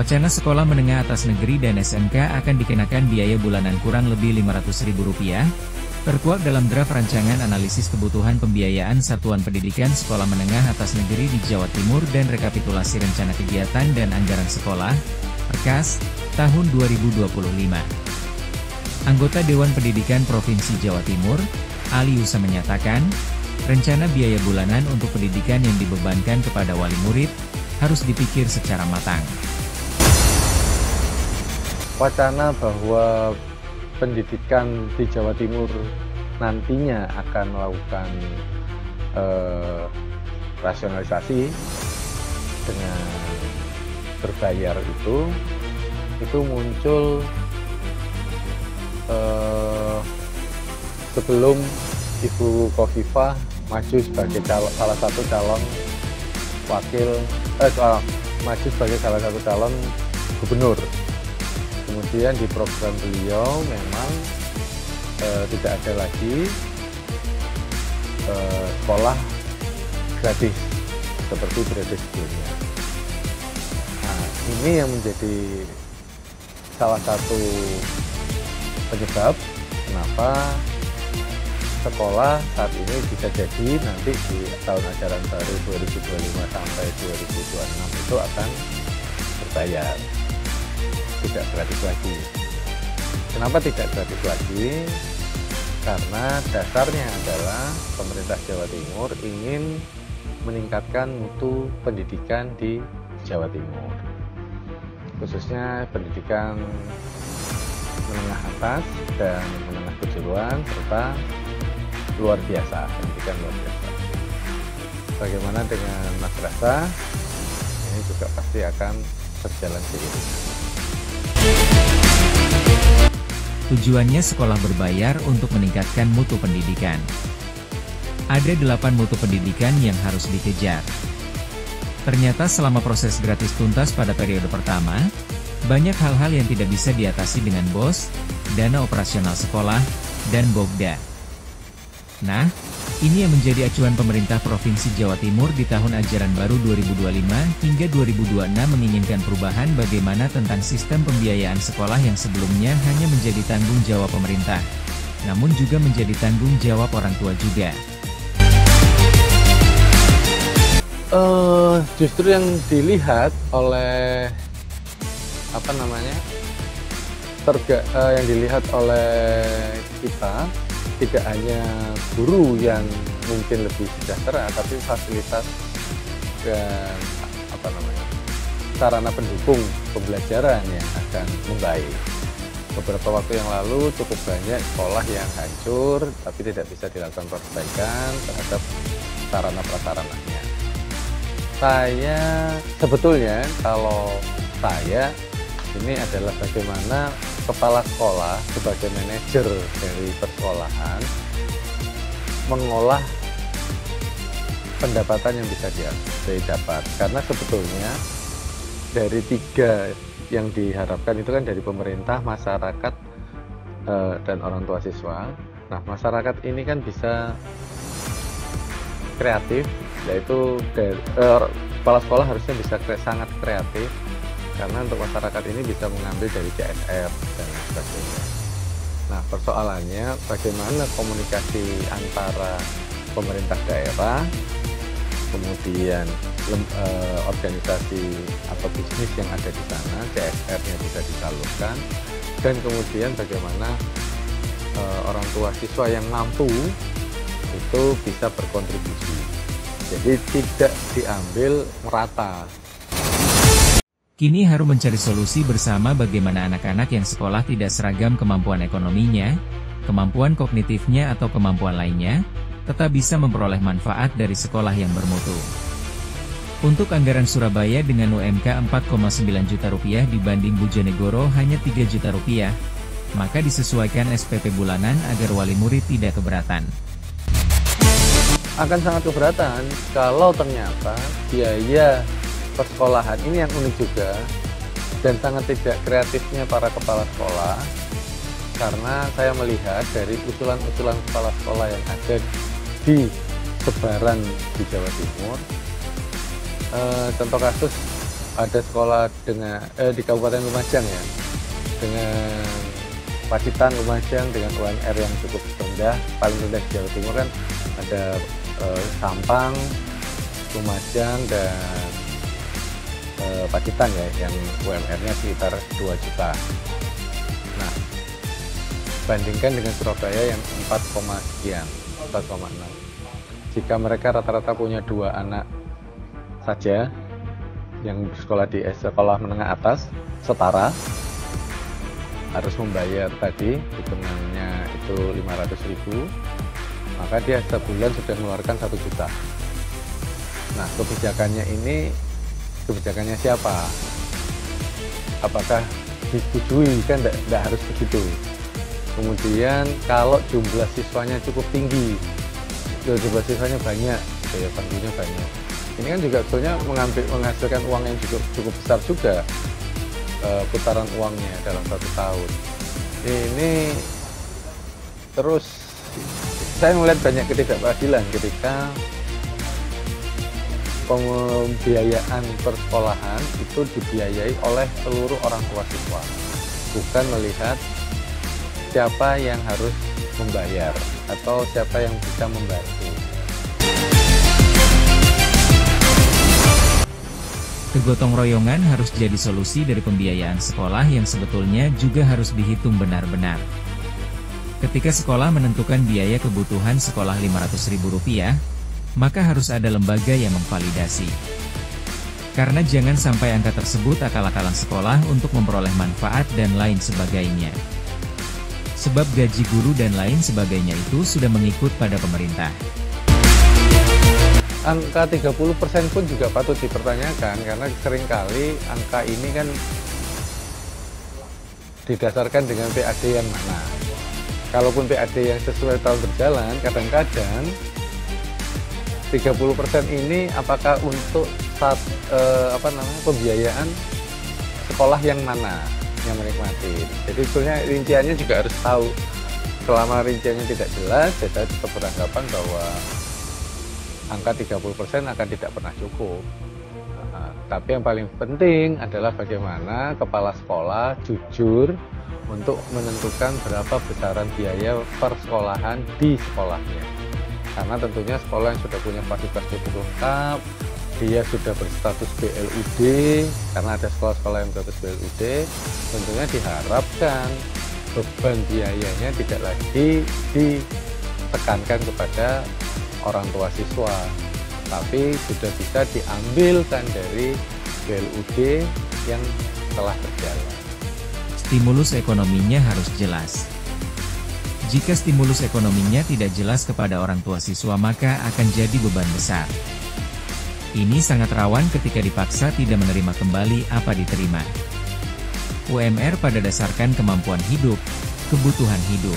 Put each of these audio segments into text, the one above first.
Wacana sekolah menengah atas negeri dan SMK akan dikenakan biaya bulanan kurang lebih Rp500.000, terkuak dalam draft rancangan analisis kebutuhan pembiayaan satuan pendidikan sekolah menengah atas negeri di Jawa Timur dan rekapitulasi rencana kegiatan dan anggaran sekolah, RKAS, tahun 2025. Anggota Dewan Pendidikan Provinsi Jawa Timur, Ali Yusa menyatakan, rencana biaya bulanan untuk pendidikan yang dibebankan kepada wali murid, harus dipikir secara matang. Wacana bahwa pendidikan di Jawa Timur nantinya akan melakukan rasionalisasi dengan berbayar itu muncul sebelum Ibu Khofifah maju sebagai salah satu calon gubernur. Kemudian di program beliau memang tidak ada lagi sekolah gratis seperti periode sebelumnya. Nah, ini yang menjadi salah satu penyebab kenapa sekolah saat ini bisa jadi nanti di tahun ajaran baru 2025 sampai 2026 itu akan berbayar, tidak gratis lagi. Kenapa tidak gratis lagi? Karena dasarnya adalah pemerintah Jawa Timur ingin meningkatkan mutu pendidikan di Jawa Timur, khususnya pendidikan menengah atas dan menengah kejuruan serta luar biasa, pendidikan luar biasa. Bagaimana dengan madrasah? Ini juga pasti akan berjalan seiring. Tujuannya sekolah berbayar untuk meningkatkan mutu pendidikan. Ada 8 mutu pendidikan yang harus dikejar. Ternyata selama proses gratis tuntas pada periode pertama, banyak hal-hal yang tidak bisa diatasi dengan BOS, dana operasional sekolah, dan BOGDA. Nah, ini yang menjadi acuan pemerintah Provinsi Jawa Timur di tahun ajaran baru 2025 hingga 2026 menginginkan perubahan bagaimana tentang sistem pembiayaan sekolah yang sebelumnya hanya menjadi tanggung jawab pemerintah, namun juga menjadi tanggung jawab orang tua juga. Justru yang dilihat oleh yang dilihat oleh kita tidak hanya guru yang mungkin lebih sejahtera, tapi fasilitas dan sarana pendukung pembelajaran yang akan membaik. Beberapa waktu yang lalu cukup banyak sekolah yang hancur tapi tidak bisa dilakukan perbaikan terhadap sarana prasarananya. Ini adalah bagaimana kepala sekolah sebagai manajer dari persekolahan mengolah pendapatan yang bisa didapat, karena sebetulnya dari 3 yang diharapkan itu kan dari pemerintah, masyarakat, dan orang tua siswa. Nah, masyarakat ini kan bisa kreatif, yaitu kepala sekolah harusnya bisa sangat kreatif, karena untuk masyarakat ini bisa mengambil dari CSR dan sebagainya. Nah, persoalannya bagaimana komunikasi antara pemerintah daerah, kemudian organisasi atau bisnis yang ada di sana, CSR-nya bisa disalurkan, dan kemudian bagaimana orang tua siswa yang mampu itu bisa berkontribusi. Jadi tidak diambil merata. Kini harus mencari solusi bersama bagaimana anak-anak yang sekolah tidak seragam kemampuan ekonominya, kemampuan kognitifnya atau kemampuan lainnya, tetap bisa memperoleh manfaat dari sekolah yang bermutu. Untuk anggaran Surabaya dengan UMK Rp4,9 juta dibanding Bojonegoro hanya Rp3 juta, maka disesuaikan SPP bulanan agar wali murid tidak keberatan. Akan sangat keberatan kalau ternyata biaya persekolahan ini yang unik juga dan sangat tidak kreatifnya para kepala sekolah, karena saya melihat dari usulan-usulan kepala sekolah yang ada di sebaran di Jawa Timur, contoh kasus ada sekolah dengan di Kabupaten Lumajang ya, dengan Pacitan, Lumajang dengan UMR yang cukup rendah, paling rendah di Jawa Timur kan ada Sampang, Lumajang, dan Pacitan ya, yang UMR-nya sekitar 2 juta. Nah, bandingkan dengan Surabaya yang 4, sekian, 4,6. Jika mereka rata-rata punya 2 anak saja yang bersekolah di sekolah menengah atas setara, harus membayar tadi hitungannya itu 500.000, maka dia sebulan sudah mengeluarkan 1 juta. Nah, kebijakannya siapa? Apakah disetujui? Kan tidak harus begitu. Kemudian kalau jumlah siswanya cukup tinggi, jumlah siswanya banyak, daya bangkunya banyak, ini kan juga sebetulnya menghasilkan uang yang cukup besar juga, putaran uangnya dalam 1 tahun. Ini terus saya melihat banyak ketidakadilan ketika pembiayaan persekolahan itu dibiayai oleh seluruh orang tua siswa, bukan melihat siapa yang harus membayar atau siapa yang bisa membantu. Kegotong royongan harus jadi solusi dari pembiayaan sekolah yang sebetulnya juga harus dihitung benar-benar. Ketika sekolah menentukan biaya kebutuhan sekolah Rp500.000, maka harus ada lembaga yang memvalidasi. Karena jangan sampai angka tersebut akal-akalan sekolah untuk memperoleh manfaat dan lain sebagainya. Sebab gaji guru dan lain sebagainya itu sudah mengikut pada pemerintah. Angka 30% pun juga patut dipertanyakan, karena seringkali angka ini kan didasarkan dengan PAD yang mana. Kalaupun PAD yang sesuai tahun berjalan, kadang-kadang 30% ini apakah untuk pembiayaan sekolah yang mana yang menikmati. Jadi sebetulnya rinciannya juga harus tahu. Selama rinciannya tidak jelas, saya tetap beranggapan bahwa angka 30% akan tidak pernah cukup. Tapi yang paling penting adalah bagaimana kepala sekolah jujur untuk menentukan berapa besaran biaya persekolahan di sekolahnya. Karena tentunya sekolah yang sudah punya fasilitas cukup lengkap, dia sudah berstatus BLUD, karena ada sekolah-sekolah yang berstatus BLUD, tentunya diharapkan beban biayanya tidak lagi ditekankan kepada orang tua siswa, tapi sudah bisa diambilkan dari BLUD yang telah berjalan. Stimulus ekonominya harus jelas. Jika stimulus ekonominya tidak jelas kepada orang tua siswa, maka akan jadi beban besar. Ini sangat rawan ketika dipaksa tidak menerima kembali apa diterima. UMR pada dasarkan kemampuan hidup, kebutuhan hidup.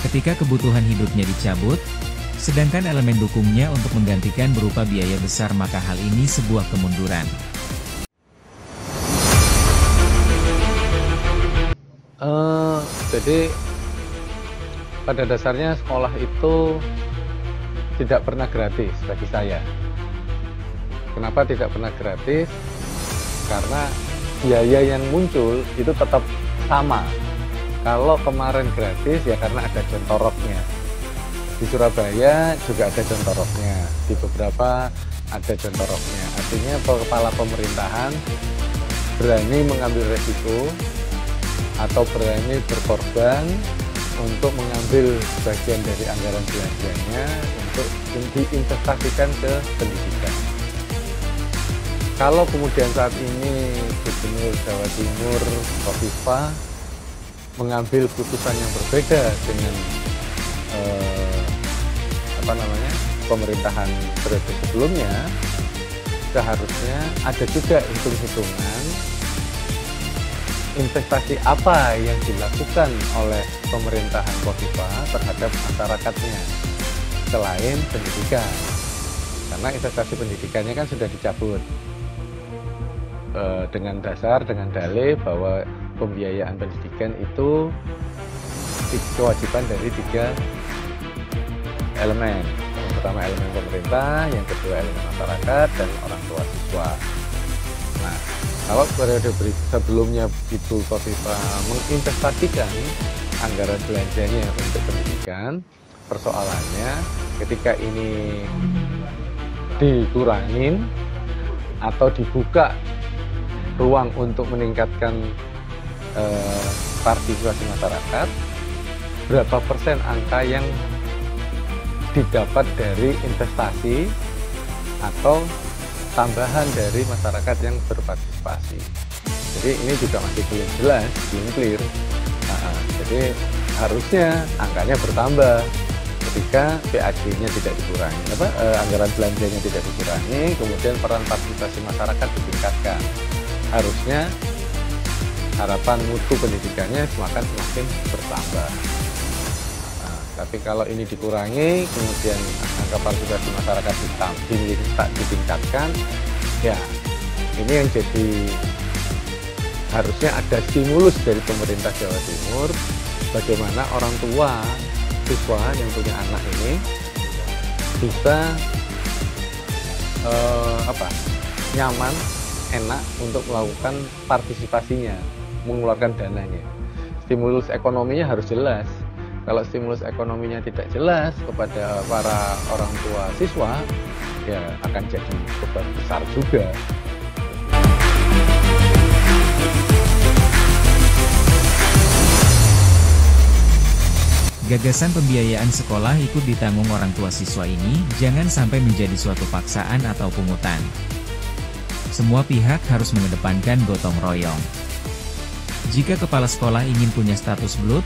Ketika kebutuhan hidupnya dicabut, sedangkan elemen dukungnya untuk menggantikan berupa biaya besar, maka hal ini sebuah kemunduran. Jadi pada dasarnya sekolah itu tidak pernah gratis bagi saya. Kenapa tidak pernah gratis? Karena biaya yang muncul itu tetap sama. Kalau kemarin gratis ya karena ada jontoroknya. Di Surabaya juga ada jontoroknya, di beberapa ada jontoroknya. Artinya kepala pemerintahan berani mengambil resiko atau berani berkorban untuk mengambil bagian dari anggaran belanjanya untuk diinvestasikan ke pendidikan. Kalau kemudian saat ini Gubernur Jawa Timur Khofifah mengambil putusan yang berbeda dengan pemerintahan periode sebelumnya, seharusnya ada juga hitung-hitungan investasi apa yang dilakukan oleh pemerintahan Khofifah terhadap masyarakatnya selain pendidikan, karena investasi pendidikannya kan sudah dicabut dengan dalih bahwa pembiayaan pendidikan itu kewajiban dari 3 elemen. Yang pertama elemen pemerintah, yang kedua elemen masyarakat, dan orang tua siswa. Nah, kalau periode sebelumnya itu Kofifa menginvestasikan anggaran belanjanya untuk pendidikan, persoalannya ketika ini dikurangin atau dibuka ruang untuk meningkatkan partisipasi masyarakat, berapa persen angka yang didapat dari investasi atau tambahan dari masyarakat yang berpartisipasi. Jadi ini juga masih belum jelas, belum clear. Jadi harusnya angkanya bertambah ketika PAD-nya tidak dikurangi, anggaran belanjanya tidak dikurangi, kemudian peran partisipasi masyarakat ditingkatkan. Harusnya harapan mutu pendidikannya semakin bertambah. Tapi kalau ini dikurangi, kemudian angka partisipasi masyarakat ditingkatkan, ya ini yang jadi harusnya ada stimulus dari pemerintah Jawa Timur, bagaimana orang tua siswa yang punya anak ini bisa nyaman, enak untuk melakukan partisipasinya, mengeluarkan dananya. Stimulus ekonominya harus jelas. Kalau stimulus ekonominya tidak jelas kepada para orang tua siswa, ya akan jadi beban besar juga. Gagasan pembiayaan sekolah ikut ditanggung orang tua siswa ini jangan sampai menjadi suatu paksaan atau pungutan. Semua pihak harus mengedepankan gotong royong. Jika kepala sekolah ingin punya status BLUT,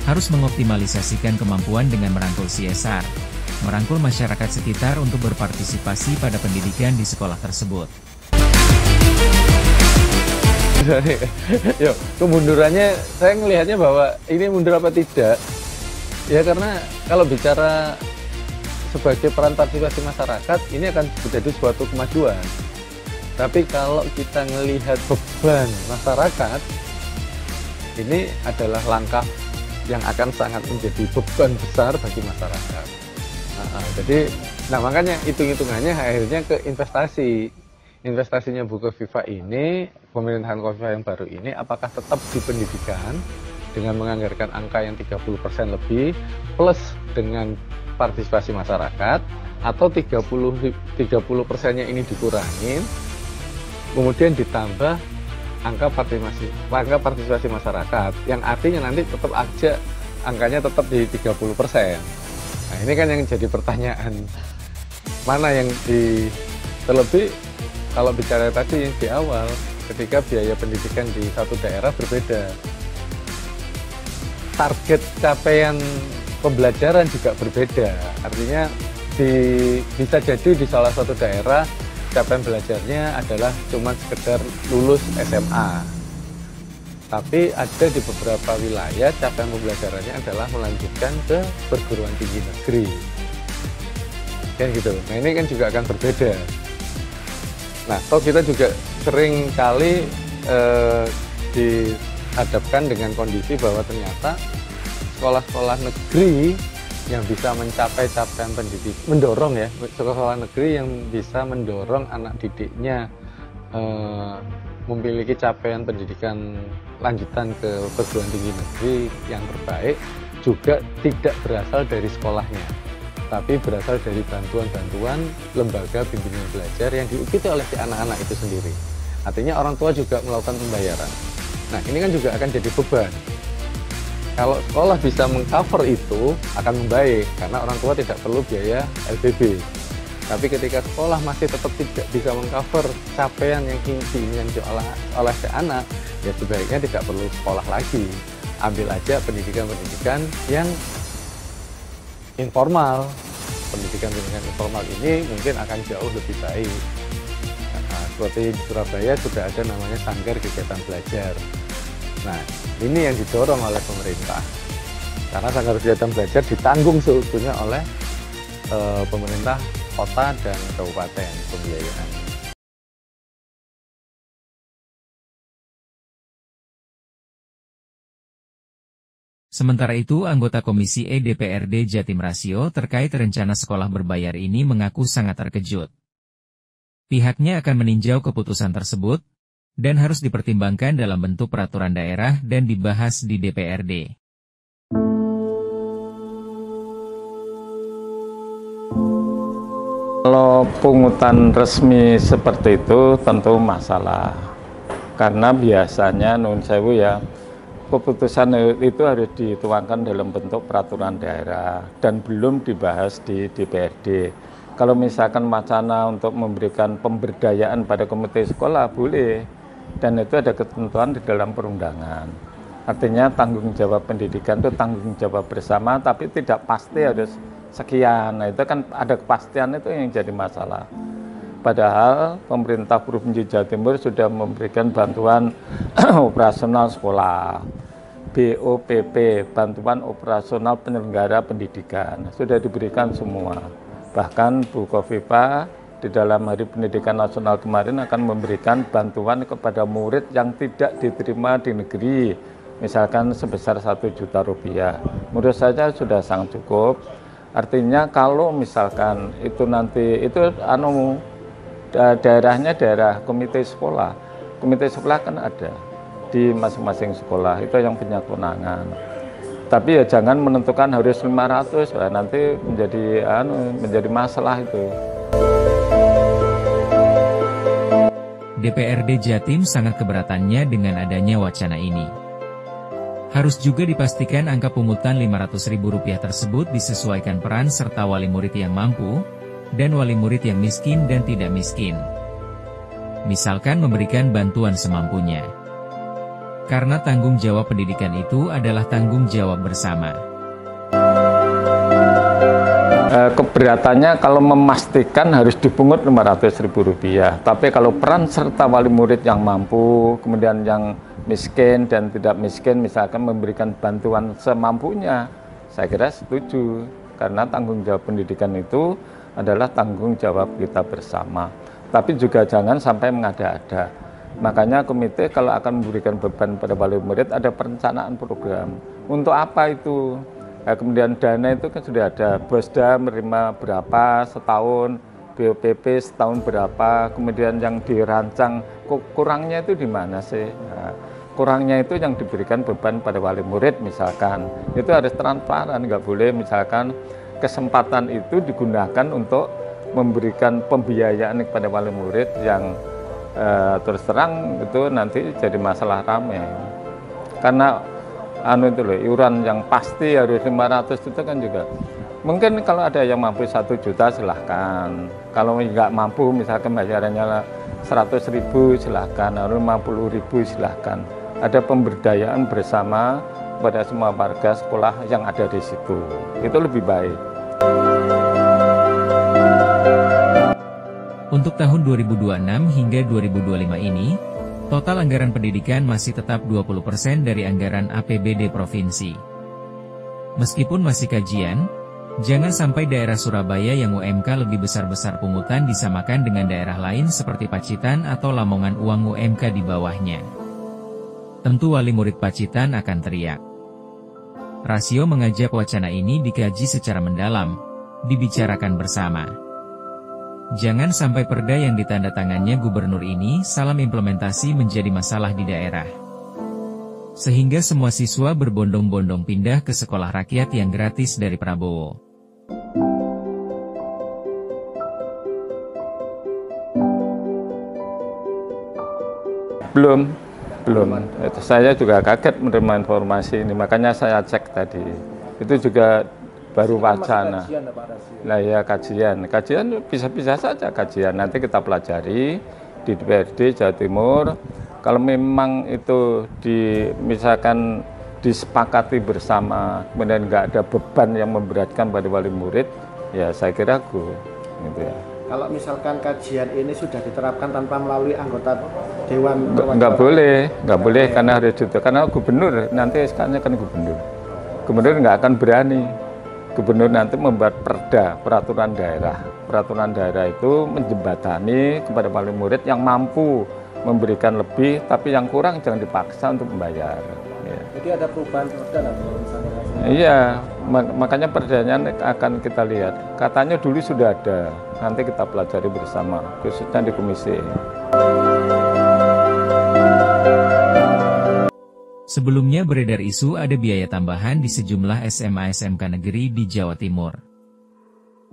harus mengoptimalisasikan kemampuan dengan merangkul CSR, merangkul masyarakat sekitar untuk berpartisipasi pada pendidikan di sekolah tersebut. Kemundurannya, saya melihatnya bahwa ini mundur apa tidak, ya karena kalau bicara sebagai peran partisipasi masyarakat, ini akan menjadi suatu kemajuan. Tapi kalau kita melihat beban masyarakat, ini adalah langkah yang akan sangat menjadi beban besar bagi masyarakat. Jadi makanya hitung-hitungannya akhirnya ke investasi. Investasinya Bu Kofifa ini, pemerintahan Kofifa yang baru ini, apakah tetap di pendidikan dengan menganggarkan angka yang 30% lebih plus dengan partisipasi masyarakat, atau 30%-nya ini dikurangin, kemudian ditambah angka partisipasi masyarakat, yang artinya nanti tetap aja angkanya tetap di 30%. Nah, ini kan yang jadi pertanyaan, mana yang terlebih kalau bicara tadi yang di awal, ketika biaya pendidikan di satu daerah berbeda, target capaian pembelajaran juga berbeda. Artinya bisa jadi di salah satu daerah capaian belajarnya adalah cuma sekedar lulus SMA. Tapi ada di beberapa wilayah capaian pembelajarannya adalah melanjutkan ke perguruan tinggi negeri. Kan gitu. Nah, ini kan juga akan berbeda. Nah, toh kita juga sering kali dihadapkan dengan kondisi bahwa ternyata sekolah-sekolah negeri yang bisa mencapai capaian pendidik, mendorong ya, sekolah negeri yang bisa mendorong anak didiknya memiliki capaian pendidikan lanjutan ke perguruan tinggi negeri yang terbaik, juga tidak berasal dari sekolahnya, tapi berasal dari bantuan-bantuan lembaga bimbingan belajar yang diikuti oleh si anak-anak itu sendiri. Artinya orang tua juga melakukan pembayaran. Nah, ini kan juga akan jadi beban. Kalau sekolah bisa mengcover itu akan membaik, karena orang tua tidak perlu biaya LBB. Tapi ketika sekolah masih tetap tidak bisa mengcover capaian yang diinginkan oleh si anak, ya sebaiknya tidak perlu sekolah lagi. Ambil aja pendidikan-pendidikan yang informal. Pendidikan-pendidikan informal ini mungkin akan jauh lebih baik. Nah, seperti di Surabaya sudah ada namanya Sanggar Kegiatan Belajar. Nah, ini yang didorong oleh pemerintah, karena Sanggar Kegiatan Belajar ditanggung seutuhnya oleh pemerintah kota dan kabupaten pembiayaan. Sementara itu, anggota Komisi E DPRD Jatim Rasio terkait rencana sekolah berbayar ini mengaku sangat terkejut. Pihaknya akan meninjau keputusan tersebut, dan harus dipertimbangkan dalam bentuk peraturan daerah dan dibahas di DPRD. Kalau pungutan resmi seperti itu tentu masalah, karena biasanya nun sewu ya, keputusan itu harus dituangkan dalam bentuk peraturan daerah dan belum dibahas di DPRD. Kalau misalkan wacana untuk memberikan pemberdayaan pada komite sekolah boleh, dan itu ada ketentuan di dalam perundangan. Artinya tanggung jawab pendidikan itu tanggung jawab bersama, tapi tidak pasti harus sekian. Nah, itu kan ada kepastian, itu yang jadi masalah. Padahal pemerintah Provinsi Jawa Timur sudah memberikan bantuan operasional sekolah, BOPP, bantuan operasional penyelenggara pendidikan, sudah diberikan semua. Bahkan Bu Kofifa di dalam Hari Pendidikan Nasional kemarin akan memberikan bantuan kepada murid yang tidak diterima di negeri, misalkan sebesar 1 juta rupiah. Menurut saya sudah sangat cukup. Artinya kalau misalkan itu nanti itu daerahnya daerah komite sekolah kan ada di masing-masing sekolah, itu yang punya kewenangan. Tapi ya jangan menentukan harus 500, nanti menjadi masalah itu. DPRD Jatim sangat keberatannya dengan adanya wacana ini. Harus juga dipastikan angka pungutan Rp500.000 tersebut disesuaikan peran serta wali murid yang mampu, dan wali murid yang miskin dan tidak miskin. Misalkan memberikan bantuan semampunya. Karena tanggung jawab pendidikan itu adalah tanggung jawab bersama. Keberatannya kalau memastikan harus dipungut Rp500.000, tapi kalau peran serta wali murid yang mampu, kemudian yang miskin dan tidak miskin misalkan memberikan bantuan semampunya, saya kira setuju, karena tanggung jawab pendidikan itu adalah tanggung jawab kita bersama. Tapi juga jangan sampai mengada-ada. Makanya komite kalau akan memberikan beban pada wali murid ada perencanaan program. Untuk apa itu? Kemudian dana itu kan sudah ada, Bosda menerima berapa setahun, BOPP setahun berapa, kemudian yang dirancang kurangnya itu di mana sih? Kurangnya itu yang diberikan beban pada wali murid misalkan, itu harus transparan, nggak boleh misalkan kesempatan itu digunakan untuk memberikan pembiayaan kepada wali murid yang terus terang itu nanti jadi masalah rame. Karena iuran yang pasti harus 500 itu kan juga. Mungkin kalau ada yang mampu 1 juta silahkan. Kalau nggak mampu misalkan bayarannya 100.000 silahkan, 50.000 silahkan. Ada pemberdayaan bersama pada semua warga sekolah yang ada di situ. Itu lebih baik. Untuk tahun 2026 hingga 2025 ini, total anggaran pendidikan masih tetap 20% dari anggaran APBD provinsi. Meskipun masih kajian, jangan sampai daerah Surabaya yang UMK lebih besar-besar pungutan disamakan dengan daerah lain seperti Pacitan atau Lamongan uang UMK di bawahnya. Tentu wali murid Pacitan akan teriak. Rasio mengajak wacana ini dikaji secara mendalam, dibicarakan bersama. Jangan sampai perda yang ditandatangannya gubernur ini salah implementasi menjadi masalah di daerah. Sehingga semua siswa berbondong-bondong pindah ke sekolah rakyat yang gratis dari Prabowo. Belum. Saya juga kaget menerima informasi ini, makanya saya cek tadi. Itu juga baru wacana. Nah ya kajian bisa-bisa saja kajian. Nanti kita pelajari di DPRD Jawa Timur. Kalau memang itu misalkan disepakati bersama, kemudian nggak ada beban yang memberatkan pada wali murid, ya saya kira gitu ya. Kalau misalkan kajian ini sudah diterapkan tanpa melalui anggota Dewan, nggak boleh karena harus itu, karena gubernur nanti sekarang kan gubernur nggak akan berani. Gubernur nanti membuat peraturan daerah itu menjembatani kepada wali murid yang mampu memberikan lebih, tapi yang kurang jangan dipaksa untuk membayar. Ya. Jadi ada perubahan perda misalnya. Iya, makanya perdanya akan kita lihat. Katanya dulu sudah ada, nanti kita pelajari bersama, khususnya di komisi. Sebelumnya beredar isu ada biaya tambahan di sejumlah SMA-SMK negeri di Jawa Timur.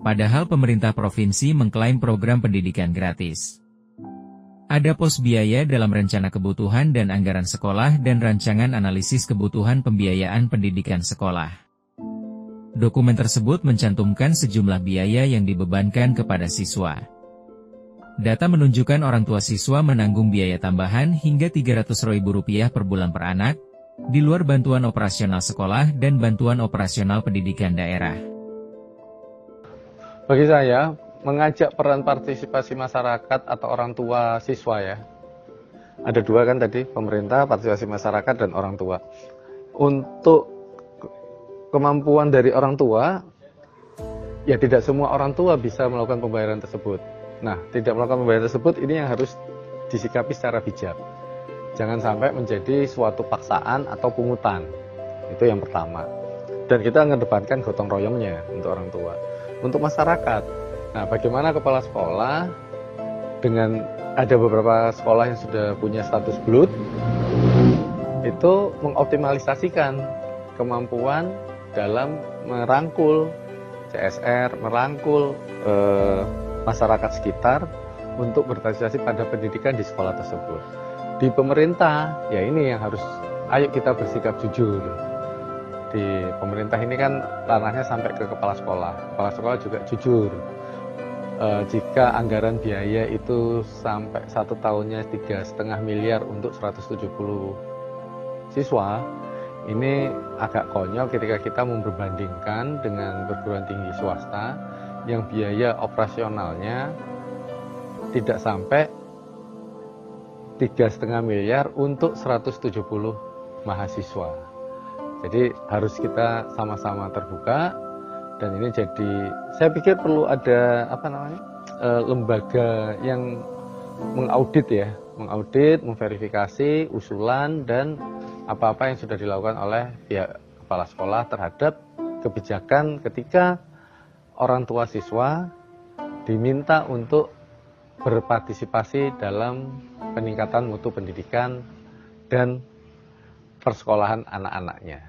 Padahal pemerintah provinsi mengklaim program pendidikan gratis. Ada pos biaya dalam rencana kebutuhan dan anggaran sekolah dan rancangan analisis kebutuhan pembiayaan pendidikan sekolah. Dokumen tersebut mencantumkan sejumlah biaya yang dibebankan kepada siswa. Data menunjukkan orang tua siswa menanggung biaya tambahan hingga Rp300.000 per bulan per anak, di luar bantuan operasional sekolah dan bantuan operasional pendidikan daerah. Bagi saya, mengajak peran partisipasi masyarakat atau orang tua siswa ya. Ada dua kan tadi, pemerintah, partisipasi masyarakat, dan orang tua. Untuk kemampuan dari orang tua, ya tidak semua orang tua bisa melakukan pembayaran tersebut. Nah, tidak melakukan pembayaran tersebut ini yang harus disikapi secara bijak. Jangan sampai menjadi suatu paksaan atau pungutan. Itu yang pertama. Dan kita mengedepankan gotong royongnya untuk orang tua. Untuk masyarakat, nah bagaimana kepala sekolah dengan ada beberapa sekolah yang sudah punya status BLUT, itu mengoptimalisasikan kemampuan dalam merangkul CSR, merangkul masyarakat sekitar untuk berpartisipasi pada pendidikan di sekolah tersebut. Di pemerintah, ya ini yang harus, ayo kita bersikap jujur. Di pemerintah ini kan ranahnya sampai ke kepala sekolah. Kepala sekolah juga jujur. Jika anggaran biaya itu sampai 1 tahunnya 3,5 miliar untuk 170 siswa, ini agak konyol ketika kita memperbandingkan dengan perguruan tinggi swasta yang biaya operasionalnya tidak sampai 3,5 miliar untuk 170 mahasiswa. Jadi harus kita sama-sama terbuka, dan ini jadi, saya pikir perlu ada lembaga yang mengaudit ya, mengaudit, memverifikasi usulan dan apa-apa yang sudah dilakukan oleh pihak kepala sekolah terhadap kebijakan ketika orang tua siswa diminta untuk berpartisipasi dalam peningkatan mutu pendidikan dan persekolahan anak-anaknya.